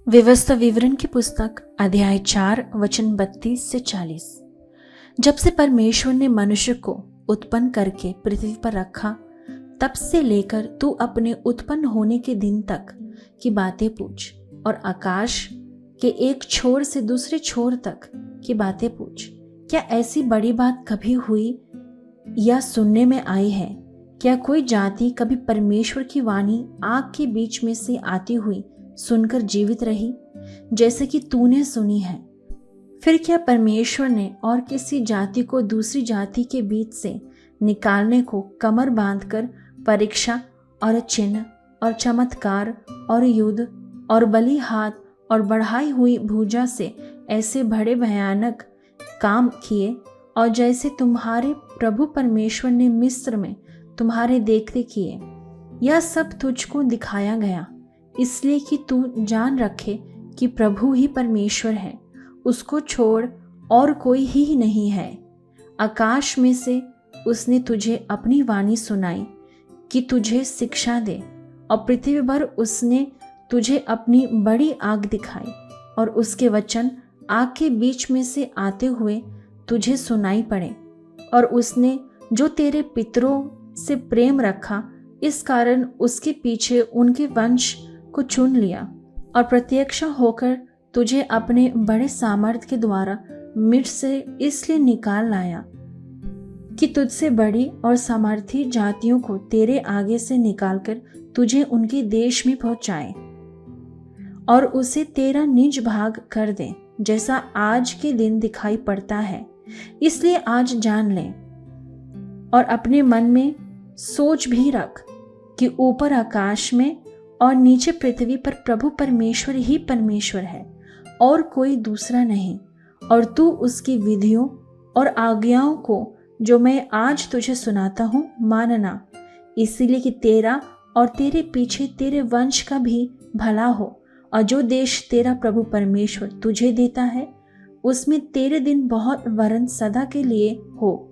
व्यवस्था विवरण की पुस्तक अध्याय 4 वचन 32 से 40। जब से परमेश्वर ने मनुष्य को उत्पन्न करके पृथ्वी पर रखा, तब से लेकर तू अपने उत्पन्न होने के दिन तक की बातें पूछ और आकाश के एक छोर से दूसरे छोर तक की बातें पूछ। क्या ऐसी बड़ी बात कभी हुई या सुनने में आई है? क्या कोई जाति कभी परमेश्वर की वाणी आग के बीच में से आती हुई सुनकर जीवित रही, जैसे कि तूने सुनी है? फिर क्या परमेश्वर ने और किसी जाति को दूसरी जाति के बीच से निकालने को कमर बांधकर परीक्षा और चिन्ह और चमत्कार और युद्ध और बलि हाथ और बढ़ाई हुई भुजा से ऐसे बड़े भयानक काम किए, और जैसे तुम्हारे प्रभु परमेश्वर ने मिस्र में तुम्हारे देखते किए? यह सब तुझको दिखाया गया इसलिए कि तू जान रखे कि प्रभु ही परमेश्वर है, उसको छोड़ और कोई ही नहीं है। आकाश में से उसने तुझे अपनी वाणी सुनाई कि तुझे शिक्षा दे, और पृथ्वी पर उसने तुझे अपनी बड़ी आग दिखाई, और उसके वचन आग के बीच में से आते हुए तुझे सुनाई पड़े। और उसने जो तेरे पितरों से प्रेम रखा, इस कारण उसके पीछे उनके वंश को चुन लिया, और प्रत्यक्ष होकर तुझे अपने बड़े सामर्थ्य के द्वारा मिस्र से इसलिए निकाल लाया कि तुझसे बड़ी और सामर्थी जातियों को तेरे आगे से निकालकर तुझे उनके देश में पहुंचाए, और उसे तेरा निज भाग कर दे, जैसा आज के दिन दिखाई पड़ता है। इसलिए आज जान ले और अपने मन में सोच भी रख कि ऊपर आकाश में और नीचे पृथ्वी पर प्रभु परमेश्वर ही परमेश्वर है, और कोई दूसरा नहीं। और तू उसकी विधियों और आज्ञाओं को जो मैं आज तुझे सुनाता हूँ मानना, इसीलिए कि तेरा और तेरे पीछे तेरे वंश का भी भला हो। और जो देश तेरा प्रभु परमेश्वर तुझे देता है, उसमें तेरे दिन बहुत वरन सदा के लिए हो,